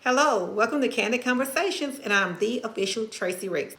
Hello, welcome to Candid Conversations, and I'm the official Tracy Ricks.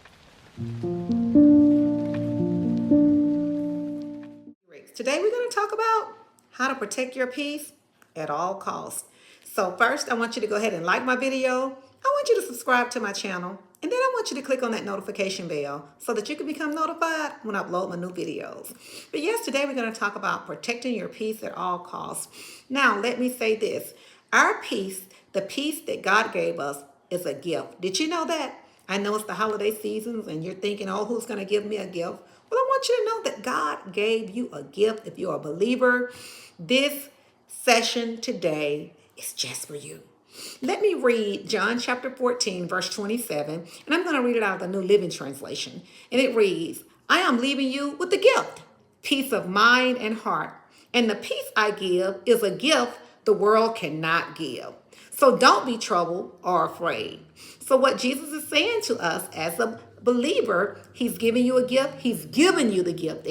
Today we're going to talk about how to protect your peace at all costs. So first, I want you to go ahead and like my video. I want you to subscribe to my channel, and then I want you to click on that notification bell so that you can become notified when I upload my new videos. But yes, today we're going to talk about protecting your peace at all costs. Now, let me say this. Our peace, the peace that God gave us, is a gift. Did you know that? I know it's the holiday seasons and you're thinking, oh, who's going to give me a gift? Well, I want you to know that God gave you a gift. If you're a believer, this session today is just for you. Let me read John chapter 14, verse 27, and I'm going to read it out of the New Living Translation. And it reads, I am leaving you with a gift, peace of mind and heart. And the peace I give is a gift the world cannot give. So don't be troubled or afraid. So what Jesus is saying to us as a believer, he's giving you a gift. He's given you the gift,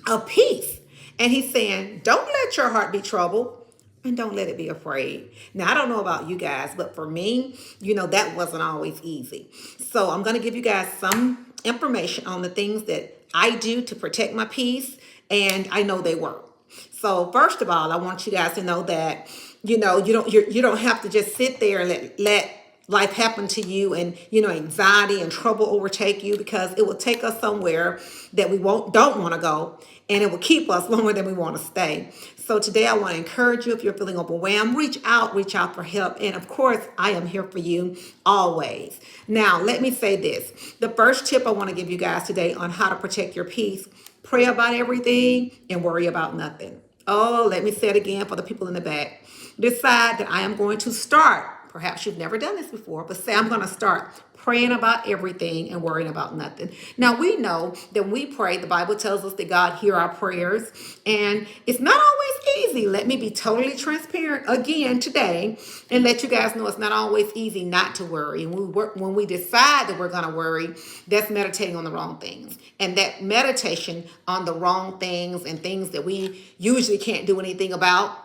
of peace. And he's saying, don't let your heart be troubled and don't let it be afraid. Now, I don't know about you guys, but for me, that wasn't always easy. So I'm going to give you guys some information on the things that I do to protect my peace, and I know they work. So first of all, I want you guys to know that, you don't have to just sit there and let life happen to you and, anxiety and trouble overtake you, because it will take us somewhere that we don't want to go, and it will keep us longer than we want to stay. So today I want to encourage you, if you're feeling overwhelmed, reach out for help. And of course, I am here for you always. Now, let me say this. The first tip I want to give you guys today on how to protect your peace: pray about everything and worry about nothing. Oh, let me say it again for the people in the back. Decide that I am going to start. Perhaps you've never done this before, but say I'm going to start praying about everything and worrying about nothing. Now, we know that when we pray, the Bible tells us that God hears our prayers, and it's not always easy. Let me be totally transparent again today and let you guys know it's not always easy not to worry. And when we decide that we're going to worry, that's meditating on the wrong things. And that meditation on the wrong things and things that we usually can't do anything about,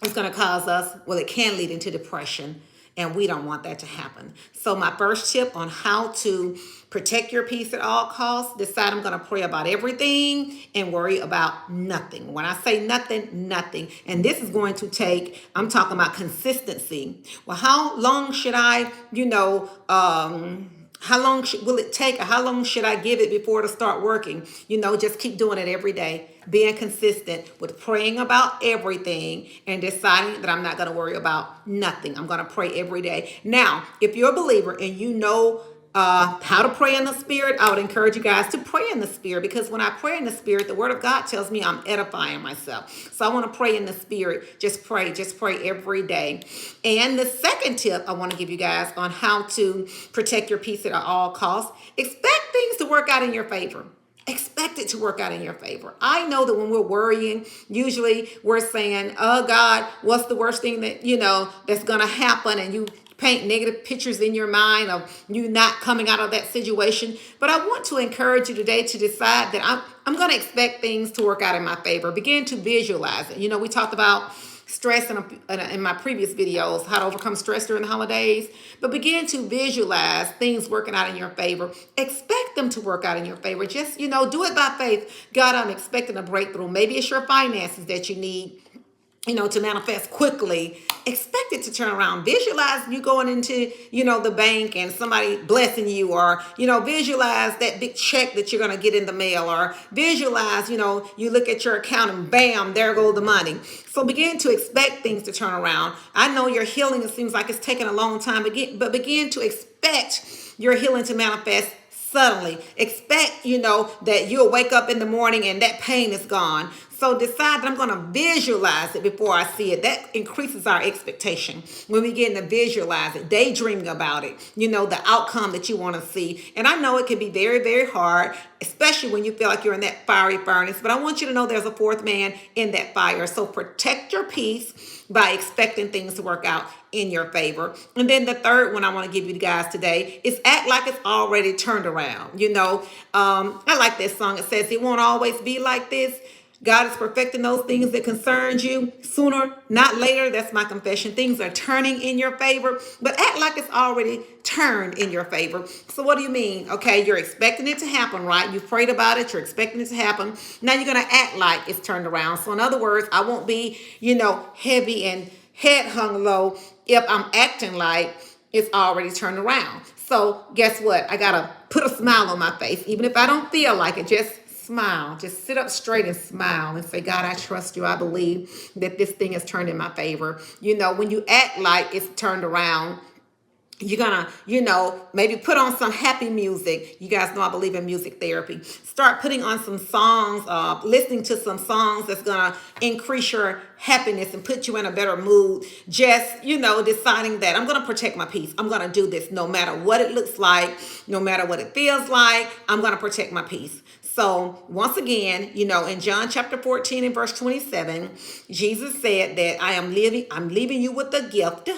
it's going to cause us, it can lead into depression, and we don't want that to happen. So my first tip on how to protect your peace at all costs: decide I'm going to pray about everything and worry about nothing. When I say nothing, nothing. And this is going to take, I'm talking about consistency. Well, how long should I, how long will it take, or how long should I give it before to start working? Just keep doing it every day, being consistent with praying about everything and deciding that I'm not going to worry about nothing. I'm going to pray every day. Now, if you're a believer and you know how to pray in the Spirit, I would encourage you guys to pray in the Spirit, because when I pray in the Spirit, the Word of God tells me I'm edifying myself. So I want to pray in the Spirit. Just pray every day. And the second tip I want to give you guys on how to protect your peace at all costs: expect things to work out in your favor. Expect it to work out in your favor. I know that when we're worrying, usually we're saying, oh God, what's the worst thing that, that's going to happen? And you paint negative pictures in your mind of you not coming out of that situation. But I want to encourage you today to decide that I'm going to expect things to work out in my favor. Begin to visualize it. We talked about stress in my previous videos, how to overcome stress during the holidays. But begin to visualize things working out in your favor. Expect them to work out in your favor. Just, do it by faith. God, I'm expecting a breakthrough. Maybe it's your finances that you need, to manifest quickly. Expect it to turn around. Visualize you going into, the bank and somebody blessing you, or, visualize that big check that you're going to get in the mail, or visualize, you look at your account and bam, there goes the money. So begin to expect things to turn around. I know your healing, it seems like it's taking a long time, but begin to expect your healing to manifest suddenly. Expect, that you'll wake up in the morning and that pain is gone. So decide that I'm going to visualize it before I see it. That increases our expectation when we get to visualize it, daydreaming about it, the outcome that you want to see. And I know it can be very, very hard, especially when you feel like you're in that fiery furnace. But I want you to know there's a fourth man in that fire. So protect your peace by expecting things to work out in your favor. And then the third one I want to give you guys today is act like it's already turned around. I like this song. It says, it won't always be like this. God is perfecting those things that concerns you sooner, not later. That's my confession. Things are turning in your favor, but act like it's already turned in your favor. So what do you mean? Okay, you're expecting it to happen, right? You've prayed about it. You're expecting it to happen. Now you're going to act like it's turned around. So in other words, I won't be, heavy and head hung low if I'm acting like it's already turned around. So guess what? I got to put a smile on my face. Even if I don't feel like it, just smile. Just sit up straight and smile and say, God, I trust you. I believe that this thing is turned in my favor. When you act like it's turned around, you're gonna, maybe put on some happy music. You guys know I believe in music therapy. Start putting on some songs, listening to some songs that's gonna increase your happiness and put you in a better mood. Just, deciding that I'm gonna protect my peace. I'm gonna do this no matter what it looks like, no matter what it feels like. I'm gonna protect my peace. So once again, in John chapter 14 and verse 27, Jesus said that I'm leaving you with a gift.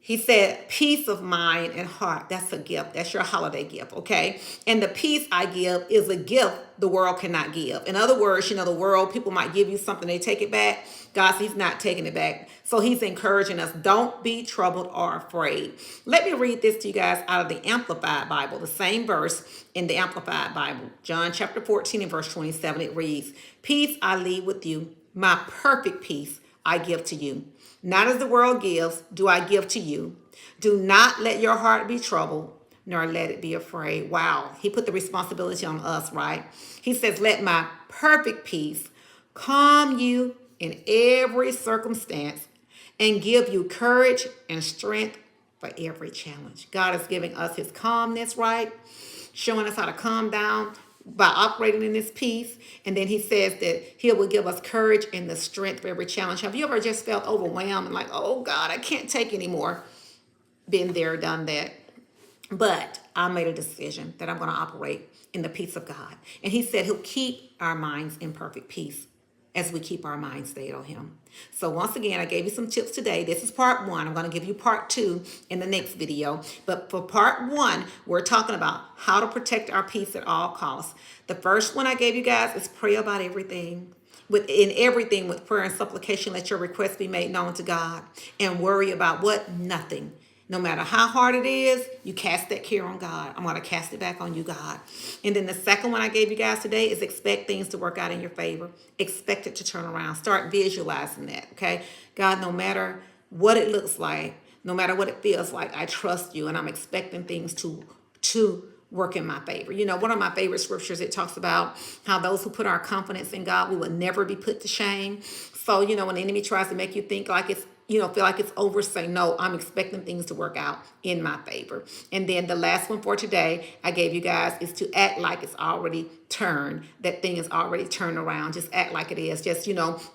He said, peace of mind and heart. That's a gift. That's your holiday gift, okay? And the peace I give is a gift the world cannot give. In other words, the world, people might give you something, they take it back. God says he's not taking it back. So he's encouraging us, don't be troubled or afraid. Let me read this to you guys out of the Amplified Bible, the same verse in the Amplified Bible. John chapter 14 and verse 27, it reads, peace I leave with you, my perfect peace I give to you. Not as the world gives, do I give to you. Do not let your heart be troubled, nor let it be afraid. Wow. He put the responsibility on us, right? He says, let my perfect peace calm you in every circumstance and give you courage and strength for every challenge. God is giving us his calmness, right? Showing us how to calm down by operating in this peace. And then he says that he will give us courage and the strength for every challenge. Have you ever just felt overwhelmed and like, oh God, I can't take anymore? Been there, done that. But I made a decision that I'm going to operate in the peace of God. And he said he'll keep our minds in perfect peace as we keep our minds stayed on him. So once again, I gave you some tips today. This is part 1. I'm going to give you part 2 in the next video. But for part 1, we're talking about how to protect our peace at all costs. The first one I gave you guys is pray about everything. In everything with prayer and supplication, let your requests be made known to God. And worry about what? Nothing. No matter how hard it is, you cast that care on God. I'm going to cast it back on you, God. And then the second one I gave you guys today is expect things to work out in your favor. Expect it to turn around. Start visualizing that, okay? God, no matter what it looks like, no matter what it feels like, I trust you and I'm expecting things to work in my favor. One of my favorite scriptures, it talks about how those who put our confidence in God, we will never be put to shame. So, when the enemy tries to make you think like it's, feel like it's over, say, no, I'm expecting things to work out in my favor. And then the last one for today I gave you guys is to act like it's already turned. That thing is already turned around. Just act like it is. Just,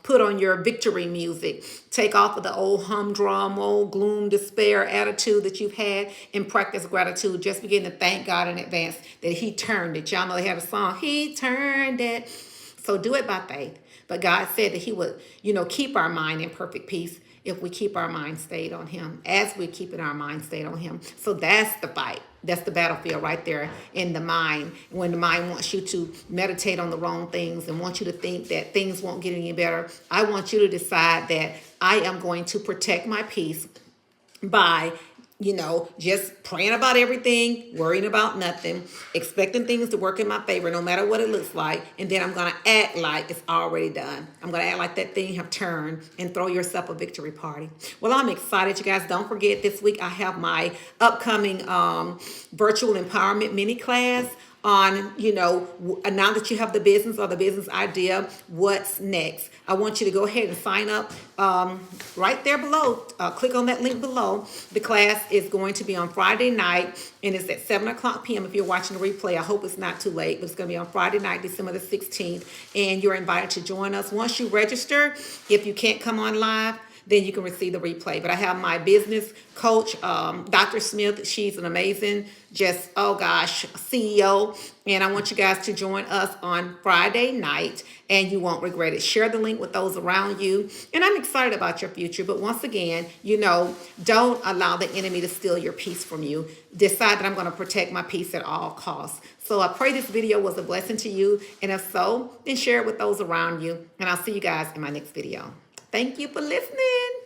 put on your victory music. Take off of the old humdrum, old gloom, despair attitude that you've had and practice gratitude. Just begin to thank God in advance that he turned it. Y'all know they have a song, he turned it. So do it by faith. But God said that he would, keep our mind in perfect peace if we keep our mind stayed on him, as we're keeping our mind stayed on him. So that's the fight. That's the battlefield right there in the mind. When the mind wants you to meditate on the wrong things and wants you to think that things won't get any better, I want you to decide that I am going to protect my peace by just praying about everything, worrying about nothing, expecting things to work in my favor, no matter what it looks like. And then I'm going to act like it's already done. I'm going to act like that thing have turned and throw yourself a victory party. Well, I'm excited, you guys. Don't forget, this week I have my upcoming virtual empowerment mini class on, now that you have the business or the business idea, what's next? I want you to go ahead and sign up right there below. Click on that link below. The class is going to be on Friday night, and it's at 7 o'clock p.m. If you're watching the replay, I hope it's not too late, but it's going to be on Friday night, December the 16th, and you're invited to join us. Once you register, if you can't come on live, then you can receive the replay. But I have my business coach, Dr. Smith. She's an amazing, just, oh gosh, CEO. And I want you guys to join us on Friday night, and you won't regret it. Share the link with those around you. And I'm excited about your future. But once again, you know, don't allow the enemy to steal your peace from you. Decide that I'm going to protect my peace at all costs. So I pray this video was a blessing to you. And if so, then share it with those around you. And I'll see you guys in my next video. Thank you for listening.